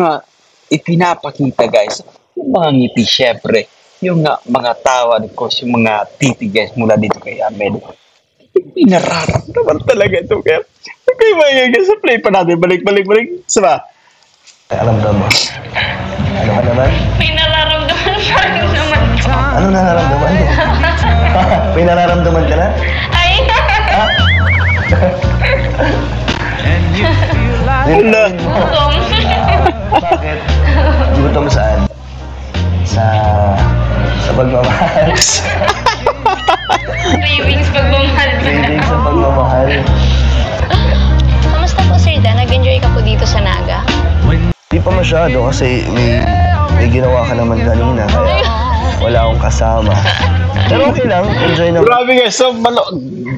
ipinapakita guys, yung mga ngiti syempre, yung mga tawa, of course, yung mga titi guys mula dito kay Ahmed. Pinararamdaman talaga ito kaya. Okay, mga guys, play pa natin, balik. Sama. Alamdam mo. Ano ka naman? May nararamdaman pa rin naman po. Ano nararamdaman mo? May nararamdaman ka na? Ay! Ha? Hala. Gutom. Bakit? Gutom saan? Sa pagmamahal. Cravings pagmamahal. Cravings sa pagmamahal. Kamusta po, Sir Dan? Nag-enjoy ka po dito sa Naga? Di pa masyado kasi may ginawa ka naman kanina kaya wala akong kasama. Pero okay lang, enjoy naman. Grabe guys, so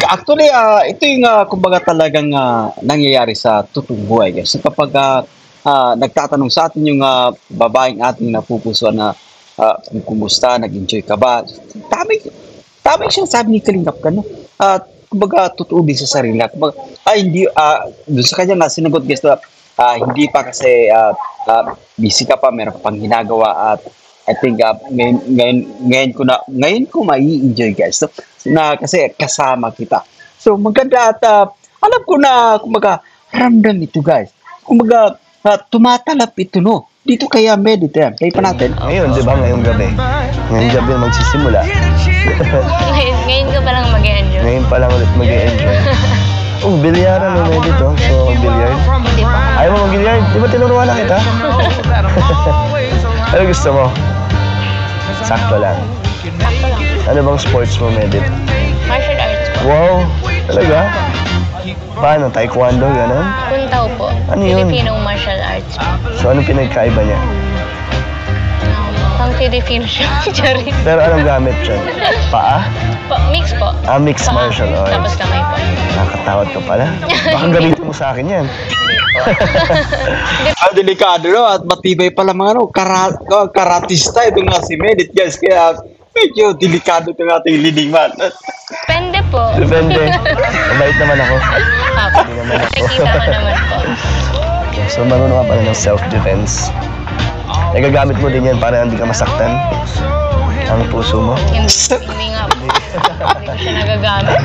actually ito yung kumbaga talagang nangyayari sa totoong buhay guys. So, kapag nagtatanong sa atin yung babaeng ating napupusuan na kung kumusta, nag-enjoy ka ba? Tama siya sabi ni Kalingap ka, no? Kumbaga totoo din sa sarili. Kumbaga, hindi, doon sa kanya na sinagot guys na hindi pa kasi busy ka pa, meron pang ginagawa at I think ngayon ko mai-enjoy guys. So, na kasi kasama kita. So maganda at alam ko na kumbaga ramdam ito guys. Kumbaga tumatalap ito no. Dito kaya medit Play pa natin. Ngayon, di ba? Ngayong gabi. Ngayong gabi magsisimula. Ngayon ka palang mag-enjoy. Ngayon pa lang ulit mag-enjoy. Oh, bilyaran na medit oh. So, bilyard. Hindi po. Ayaw mo mag-bilyard? Di ba tinuruan na kita? Ano gusto mo? Sakto lang. Sakto lang. Ano bang sports mo, medit? Martial arts po. Wow! Talaga? Paano? Taekwondo, gano'n? Puntaw po. Ano yun? Filipino martial arts po. So, anong pinagkaiba niya? Pang Filipino siya. Charis. Pero anong gamit dyan? Paa? Mix po. Mixed Paa, martial arts. Tapos kamay po. Nakakatawad ka pala. Baka gamitin mo sa akin yan. Delikado no at matibay pala mga karatista ito nga si Medit guys. Kaya medyo delikado itong ating leading man. Depende po. Depende. Mabait naman ako. Apo. Hindi naman ako. Nakikita ko naman po. So, marunong ka pala ng self-defense. Nagagamit mo din yan para hindi ka masaktan ang puso mo. Hindi nga po. Hindi ko siya nagagamit.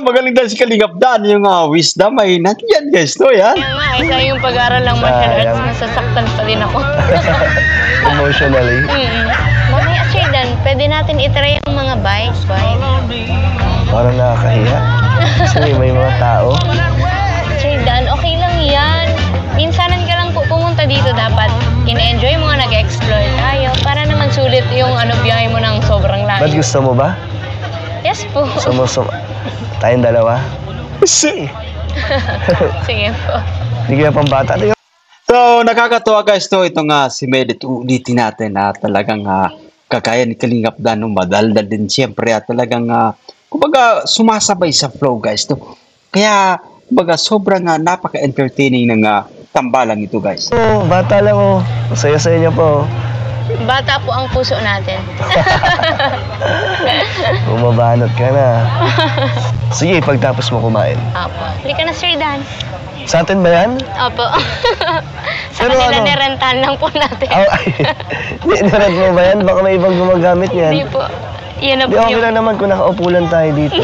Magaling daw si Kalingap Dan yung wisdom ay nandiyan guys no yan. Kaya nga, isa yung pag-aaral ng martial arts, nasasaktan pa din ako. Emotionally. Mamaya, Sir Dan, pwede natin itry yung mga bike. Parang nakakahiya. Kasi may mga tao. Sir Dan, okay lang yan. Minsanan ka lang po pumunta dito, dapat in-enjoy mo nga, nag-explore tayo para naman sulit yung biyahe mo ng sobrang Ba't layo. gusto mo ba? Yes po. Tayong dalawa? Sige. Sige po. Hindi kaya pang bata. So nakakatuwa guys to itong si Medit ulitin natin na talagang kagaya ni Kalingap Dan no, madaldal din siyempre at talagang kumbaga sumasabay sa flow guys to. Kaya Kumbaga, sobrang napaka-entertaining ng tambalang ito, guys. Oh, bata lang oh. Masaya sa inyo po. Bata po ang puso natin. Bumabanat ka na. Sige, pagtapos mo kumain. Opo. Halika na, Sir Dan. Sa atin ba yan? Opo. Sa Pero kanila ano? nirentahan lang po natin. Ay, nirad mo ba yan? Baka may ibang gumagamit Hindi yan. po. Yan na Di po okay lang naman kung nakaupo lang tayo dito.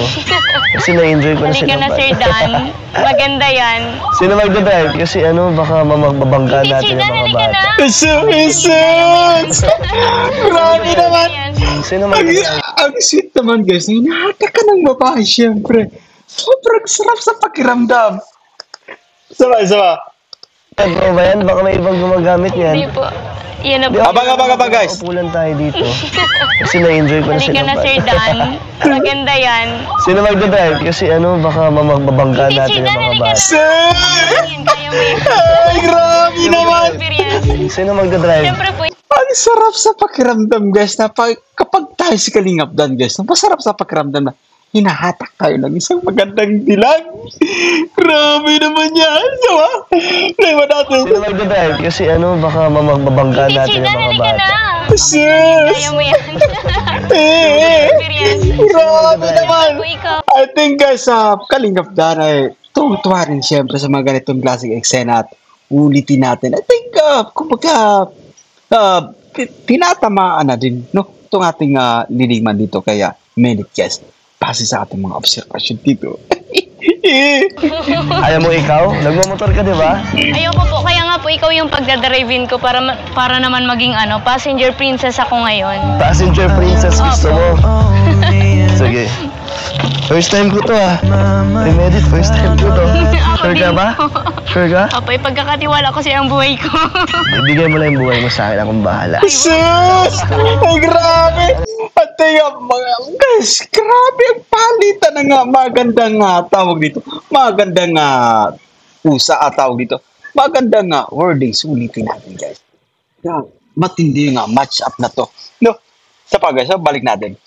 Kasi na-enjoy ko na Halika silang na, Sir bata. Dan. Maganda yan. Sino magdadrive? Kasi baka magbabangga Hindi, natin Sir yung Dan, mga halika na. bata. Jesus! Grabe naman! Yan. Sino Ang, magdadrive? ang sweet naman, guys. Hinahata ka ng babae, syempre. Sobrang sarap sa pakiramdam. Sama. Mo ba yan? Baka may ibang gumagamit Hindi yan. po. Yan na po. Di okay Abang, lang abang, naman abang, kung guys. nakaupo lang tayo dito. Kasi na-enjoy ko na Halika silang na, Sir bata. Dan. Maganda yan. Sino magdadrive? Kasi baka magbabangga Hindi, natin Sir yung Dan, mga halika bata. na. Sir! Yan, kaya mo yan. Ay, grabe naman! Experience. Sino magdadrive? Siyempre po, Ang sarap sa pakiramdam, guys, na kapag tayo si Kalingap Dan, guys, masarap sa pakiramdam na hinahatak tayo ng isang magandang dilag. Grabe naman yan, diba? Play mo natin. Sino magdadrive? Kasi baka magbabangga hindi, natin Sir yung Dan, mga halika na. bata. Sis! Kaya mo yan. Eh, grabe naman. Po ikaw. I think, guys, Kalingap Dan ay tuwa rin siyempre sa mga ganitong klaseng eksena at ulitin natin. I think, kumbaga, tinatamaan na din, no? Itong ating liliman dito kaya minute, guys. Base sa ating mga observation dito. Ayaw mo ikaw? Nagmamotor ka, di ba? Ayoko po, kaya nga po ikaw yung pagdadrive-in ko para naman maging passenger princess ako ngayon. Passenger princess gusto mo? Sige. First time ko to Remedit, first time ko to. Ako Sure ka din ba? po. Sure ka? Opo, ipagkakatiwala ko sa ang buhay ko. Ibigay mo lang yung buhay mo sa akin, akong bahala. Sus! Ay, grabe! At mga guys, grabe ang palitan ng magandang tawag dito. Magandang pusa tawag dito. Magandang wordings. Ulitin natin, guys. Matindi yung match up na to. No? Sa guys, balik natin.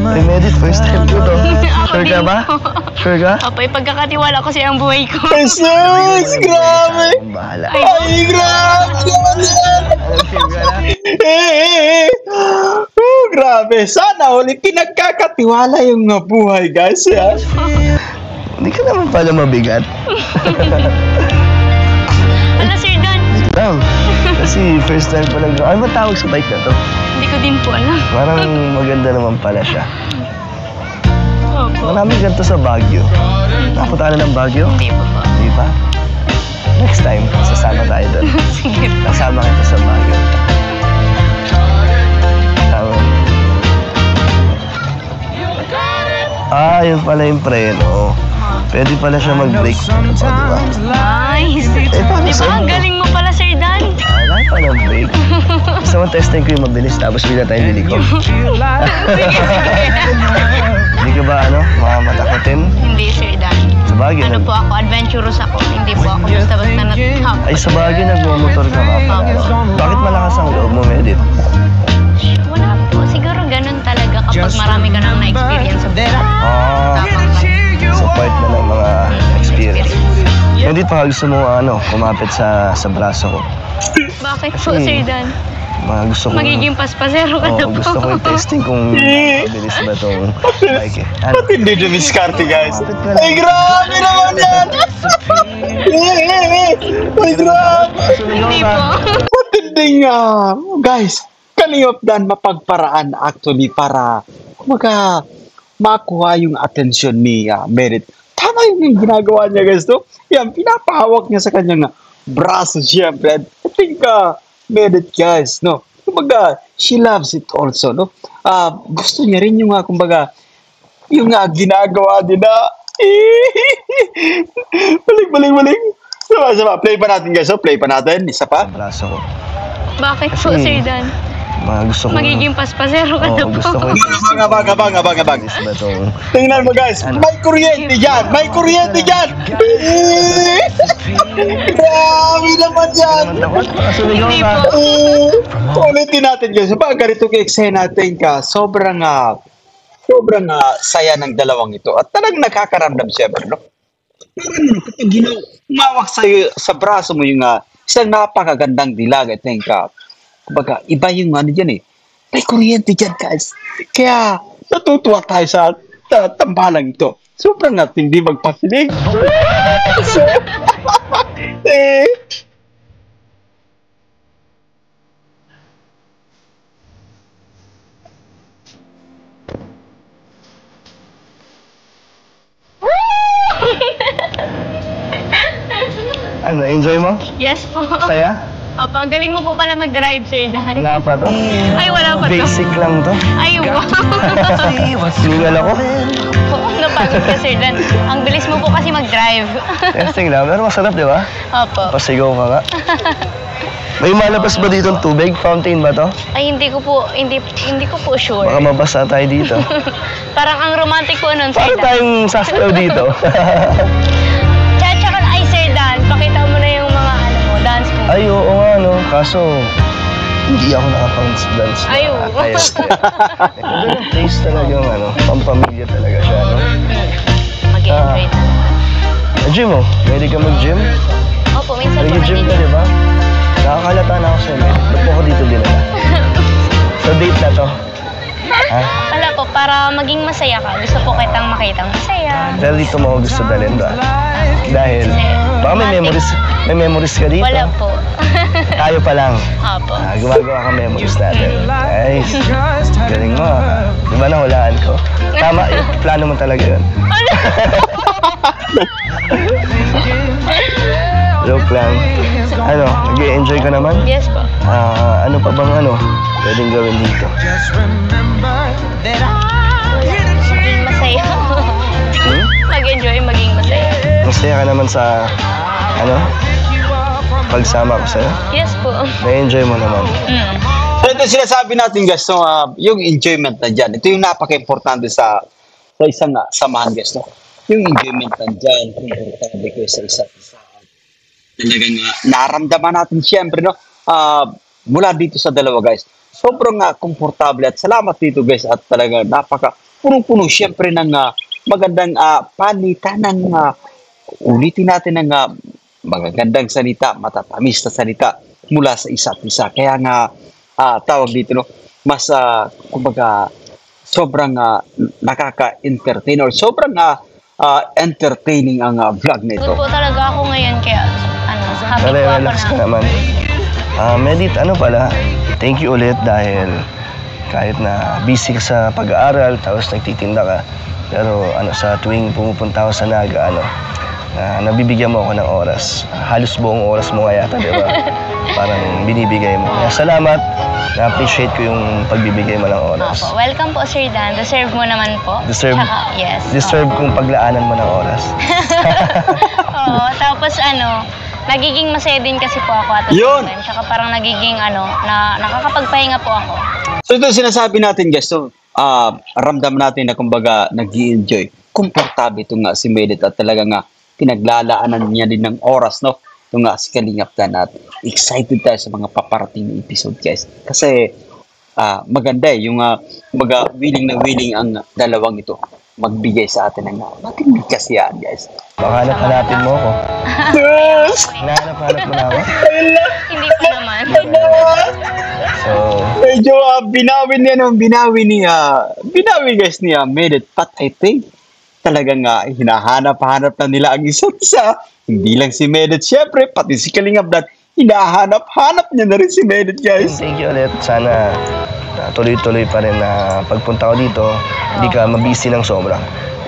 Remedit, first time ko to. Ako Sure ka din ba? po. Sure ka? Opo, ipagkakatiwala ko sa ang buhay ko. Sus! Grabe! Akong bahala. Ay, grabe naman yan! Sure ka na? Grabe. Sana ulit pinagkakatiwala yung buhay, guys. Yeah? Hindi ka naman pala mabigat. Ano, Sir Don? Lang. Kasi first time pa lang. Ano ba tawag sa bike na to? Hindi ko din po alam. Parang maganda naman pala siya. Opo. Maraming ganito sa Baguio. Nakapunta ka na ng Baguio? Hindi po po. Di ba? Next time, sasama tayo doon. Sige po. Kasama kita sa Baguio. Yun pala yung preno. Pwede pala siya mag-brake. O, di ba? Nice. paano Di ba? sa'yo? Ang galing mo pala, Sir Dan. Wala pa ng brake. Gusto mo testing ko yung mabilis tapos bigla tayong liliko. Hindi ka ba mamatakotin? Hindi, Sir Dan. Sa Baguio, Ano po ako, adventurous ako. Hindi po ako basta-basta natahap. ay sa Baguio nagmumotor ka nga pala. Bakit malakas ang loob mo, Medit? Wala po. Siguro ganun talaga kapag marami ka nang na-experience sa buhay. So part na ng mga experience. Medit, baka gusto mo kumapit sa braso ko. Bakit po, Sir Dan? Gusto ko Magiging paspasero ka na po. gusto ko i-testing kung mabilis ba itong bike eh. Ba't hindi dumiskarte, guys? Ay, grabe naman yan! Ay, grabe! Hindi po. Matinding, guys, Kalingap Dan mapagparaan actually para, kumaga, makuha yung atensyon ni Merit. Tama yung ginagawa niya, guys, no? Yan, pinapahawak niya sa kanyang braso, syempre. I think, Merit, guys, no? Kumbaga, she loves it also, no? Gusto niya rin yung, kumbaga, yung ginagawa din na, balik. Sama. Play pa natin, guys, play pa natin. Isa pa. Braso ko. Bakit po, Sir Dan? Gusto ko Magiging paspasero ka na po. gusto ko Abang. mabilis ba itong Tingnan mo, guys. May kuryente dyan. Grabe naman yan. Hindi po. Ulitin natin, guys. Pag ganito ka-eksena natin sobrang saya ng dalawang ito. At talagang nakakaramdam siyempre, no? parang kapag humawak sa braso mo yung isang napakagandang dilag, I think, kumbaga, iba yung ano dyan eh. May kuryente dyan, guys. Kaya, natutuwa tayo sa tambalang ito. Sobrang hindi magpakilig. So, eh, Ano, enjoy mo? Yes po. Saya? Opo, ang galing mo po pala mag-drive, Sir Dan. Wala pa to? Ay, wala pa to. Basic lang to. Ay, wow. Singal ako. Oo, napagod ka, Sir Dan. Ang bilis mo po kasi mag-drive. Testing lang. Pero masarap, di ba? Opo. Pasigaw ka nga. May malabas ba dito ng tubig? Fountain ba to? Ay, hindi ko po sure. Baka mabasa tayo dito. Parang ang romantic po nun, Sir Paano Dan. tayong sasayaw dito? Tsaka, ay, Sir Dan, pakita mo na yung mga ano mo, dance mo. Ay, oo nga, no. Kaso, hindi ako nakapang-dance. Ay, oo. Ganun place talaga yung pampamilya talaga siya, no? Mag-enjoy na. Gym mo? Pwede ka mag-gym? Opo, minsan po Nag-gym ka, di ba? Nakakalata na ako sa'yo, eh. Ba't mo ako dito dinala? So, date na to. Ha? Wala po, para maging masaya ka. Gusto po kitang makitang masaya. Dahil dito mo ako gusto dalhin ba? Dahil, baka may memories ka dito. Wala po. Tayo pa lang. Opo. Gumagawa ka memories natin. Nice. Galing mo. Di ba nahulaan ko? Tama, plano mo talaga yun. Joke lang. Ano, nag-enjoy ka naman? Yes po. Ano pa bang pwedeng gawin dito? Maging masaya. Mag-enjoy, maging masaya. Masaya ka naman sa, pagsama ko sa'yo? Yes po. Na-enjoy mo naman. so ito sinasabi natin, guys, no, yung enjoyment na dyan. Ito yung napaka-importante sa isang samahan, guys. No? Yung enjoyment na dyan, importante ko sa isa't isa. Talagang naramdaman natin siyempre, no? Mula dito sa dalawa, guys. Sobrang komportable at salamat dito, guys. At talaga punong-puno siyempre ng magandang panitan ng ulitin natin ng magagandang salita, matatamis na salita mula sa isa't isa. Kaya nga tawag dito, no? Mas kumbaga sobrang nakaka-entertain or sobrang entertaining ang vlog nito. Good po talaga ako ngayon kaya happy po ako Relax ka na. naman. Medit, thank you ulit dahil kahit na busy ka sa pag-aaral, tapos nagtitinda ka, pero sa tuwing pumupunta ako sa Naga, nabibigyan mo ako ng oras. Halos buong oras mo nga yata, di ba? Parang binibigay mo. Kaya salamat. Na-appreciate ko yung pagbibigay mo ng oras. Opo. Welcome po, Sir Dan. Deserve mo naman po. Deserve? Tsaka, yes. Deserve kong paglaanan mo ng oras. Oo. Tapos nagiging masaya din kasi po ako at the Yun! same time. Tsaka parang nagiging nakakapagpahinga po ako. So ito sinasabi natin, guys, so ramdam natin na kumbaga nag-i-enjoy. Komportable ito nga si Medit at talaga nga pinaglalaanan niya din ng oras, no? Ito nga si Kalingap Dan at excited tayo sa mga paparating na episode, guys. Kasi maganda yung kumbaga willing na willing ang dalawang ito magbigay sa atin ng matinding kasiyahan, guys. Makahanap-hanapin mo ako. Yes! Hinahanap-hanap mo na ako. Hindi pa naman. So, Medyo binawi guys ni Medit. But I think talagang hinahanap-hanap na nila ang isa't isa. Hindi lang si Medit, syempre, pati si Kalingap Dan, hinahanap-hanap niya na rin si Medit, guys. thank you ulit. Sana tuloy-tuloy pa rin na pagpunta ko dito, hindi ka mabisi ng sobra.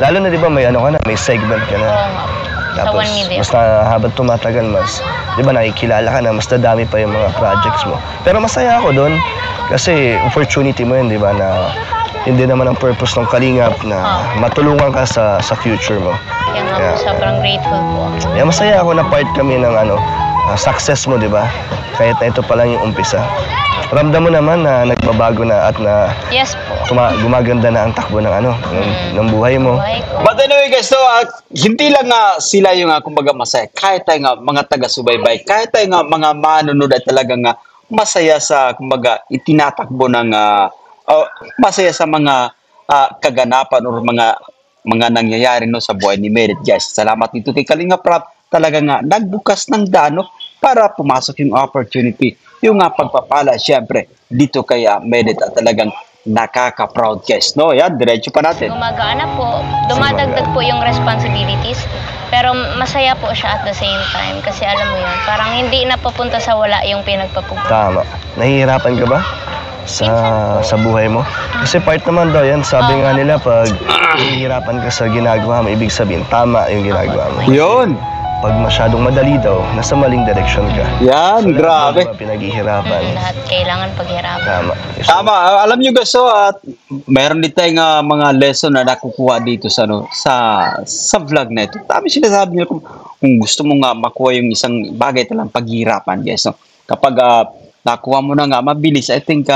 Lalo na, di ba, may may segment ka na. Oo nga. Sa Tapos, One Media. mas habang tumatagal, mas, di ba, nakikilala ka na, mas dadami pa yung mga projects mo. Pero masaya ako doon, kasi opportunity mo yun, di ba, na hindi naman ang purpose ng Kalingap na matulungan ka sa future mo. Kaya nga po, sobrang grateful po ako. Kaya masaya ako na part kami ng success mo, di ba? Kahit na ito pa lang yung umpisa. Ramdam mo naman na nagbabago na at na Yes po. gumaganda na ang takbo ng ng buhay mo. Buhay ko. But anyway, guys, so, hindi lang sila yung kumbaga masaya. Kahit tayo mga taga-subaybay, kahit tayo mga manonood ay talagang masaya sa kumbaga itinatakbo ng masaya sa mga kaganapan or mga mga nangyayari no sa buhay ni Merit, guys. Salamat dito kay Kalinga Prab. Talaga nga nagbukas ng daan no, para pumasok yung opportunity, yung pagpapala syempre dito kay Merit, at talagang nakaka-proud, guys. No, yan, diretso pa natin. Gumagaan na po, dumadagdag po yung responsibilities, pero masaya po siya at the same time kasi alam mo yun, parang hindi napapunta sa wala yung pinagpapupunta. Tama. Nahihirapan ka ba sa buhay mo? Kasi part naman daw yan, sabi nga nila, pag nahihirapan ka sa ginagawa mo, ibig sabihin, tama yung ginagawa mo. Yun. Pag masyadong madali daw, nasa maling direksyon ka. Yan, So, grabe. lahat ng mga pinaghihirapan. Lahat kailangan paghirapan. Tama. Tama, alam nyo guys, so at meron din tayong mga lesson na nakukuha dito sa sa vlog na ito. Tama sinasabi nila kung gusto mo nga makuha yung isang bagay talang paghirapan, guys. No? Kapag nakuha mo na nga mabilis, I think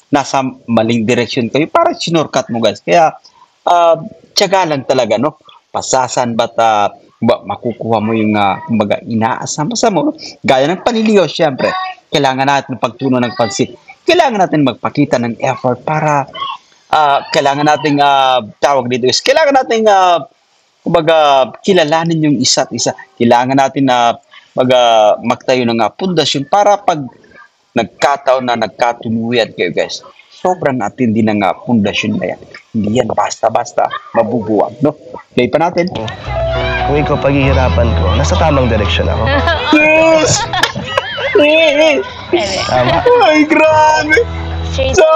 nasa maling direction kayo, para sinurkat mo, guys. Kaya tiyaga lang talaga, no? Pasasan ba't makukuha mo yung kumbaga inaasam-asam mo, no? Gaya ng paniligaw, syempre kailangan natin pagtuno ng pansin, kailangan natin magpakita ng effort para kailangan nating tawag dito is kailangan nating kumbaga kilalanin yung isa't isa, kailangan natin magtayo ng pundasyon para pag nagkataon na nagkatuluyan kayo, guys, sobrang atindi ng pundasyon na yan. Hindi yan basta-basta mabubuwag, no? Play pa natin. Kung ikaw paghihirapan ko, nasa tamang direksyon ako. Yes! Tama. Ay, grabe! Straight. So,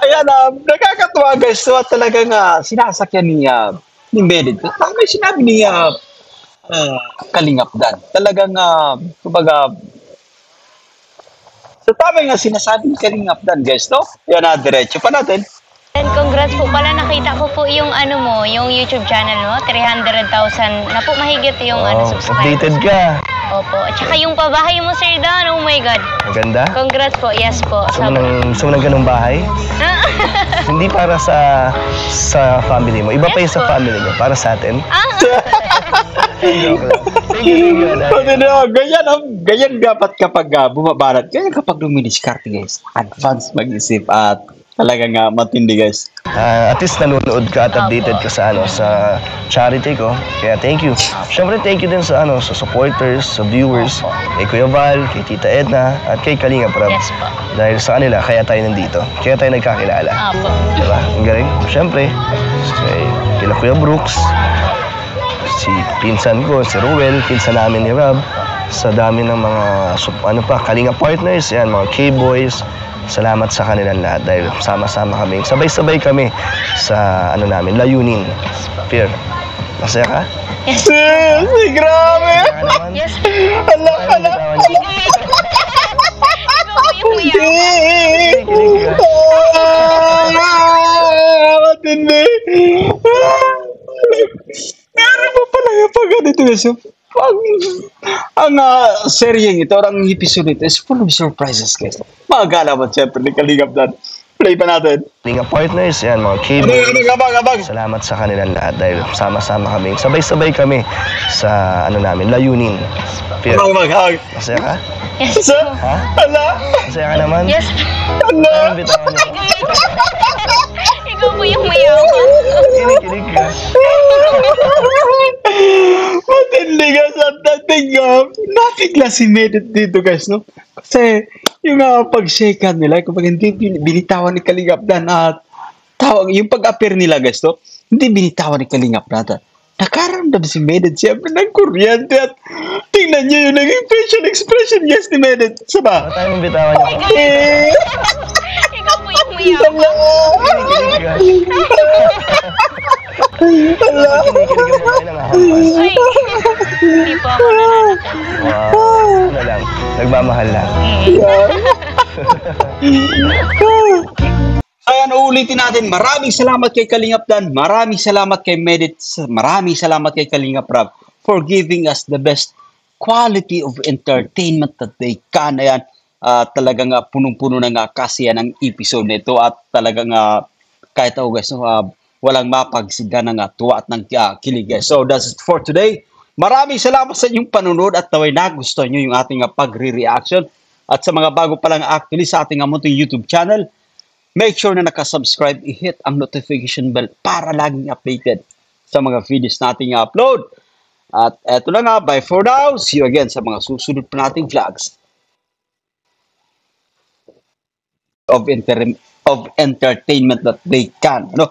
ayan, nakakatuwa, guys. So, talagang sinasakyan ni Merit. Tama yung sinabi ni Kalingap Dan. Talagang, kumbaga, so tama nga sinasabi ni Kalingap Dan, guys, no? Yan diretso pa natin. And congrats po pala, nakita ko po yung yung YouTube channel mo, 300,000 na po mahigit yung subscribers. Updated ka. Opo. At saka yung pabahay mo, Sir Dan, oh my God. Maganda. Congrats po, yes po. Gusto mo ng ganung bahay? Hindi para sa family mo. Iba pa yung sa family mo. Para sa atin. Joke lang. Thank you. Ganyan dapat kapag bumabarat. Ganyan kapag luminiskarte, guys. Advance mag-isip at talagang matindi, guys. At least nanonood ka at updated ka sa charity ko. Kaya thank you. Siyempre thank you din sa supporters, sa viewers, kay Kuya Val, kay Tita Edna, at kay Kalinga Prab. Yes po. Dahil sa kanila, kaya tayo nandito. Kaya tayo nagkakilala. Opo. Diba? Ang galing. Siyempre, kila Kuya Brooks, si pinsan ko, si Ruel, pinsan namin ni Rob, sa dami ng mga Kalinga partners, yan, mga K-Boys. Salamat sa kanilang lahat dahil sama-sama kami. Sabay-sabay kami sa layunin. Pierre, masaya ka? Yes. Grabe! Masaya ka naman? Yes. Hala! Ikaw po yung kuya. Matindi! Meron mo pala yung pag ganito, guys. Ang seryeng ito, ang episode ito is full of surprises, guys. Magagala mo siyempre ni Kalingap Dan. Play pa natin. Kalinga partners, yan, mga K-Boys. Abang. Salamat sa kanilang lahat dahil sama-sama kami. Sabay-sabay kami sa layunin. Pierre, Abang. masaya ka? Yes. Sa? Ha? Hala? Masaya ka naman? Yes. Hala? Anong bitawan niyo? Ikaw po yung mayaman. Kinig ka. Matindi, guys. At dating natigla si Merit dito, guys, no? Kasi yung pag-shakean nila, kung hindi binitawan ni Kalingap Dan at yung pag-appear nila, guys, no? Hindi binitawan ni Kalingap Dan. Nakaramdam si Merit siyempre ng kuryente at tingnan niyo yung naging facial expression, guys, ni Merit. Saba? Ano tayo mong bitawan niyo? Ikaw po yung mayaman. Kinig ka. Hala? Kinikilig mo kayo ng hahampas. Ay, hindi po ako nananakit. Wow. Lang. Nagmamahal lang. Ayan, uulitin natin. Maraming salamat kay Kalingap Dan. Maraming salamat kay Merit. Maraming salamat kay Kalingap Prab for giving us the best quality of entertainment that they can. Ayan, talagang punong-puno ng kasiyan ang episode nito at talagang kahit ako, guys, walang mapagsiga ng tuwa at ng kilig, guys. So that's it for today. Maraming salamat sa inyong panunod at naway nagustuhan nyo yung ating pagre-reaction. At sa mga bago pa lang actually sa ating munting YouTube channel, make sure na nakasubscribe, i-hit ang notification bell para laging updated sa mga videos nating upload. At eto na nga, bye for now. See you again sa mga susunod pa nating vlogs of, of entertainment that they can. Ano?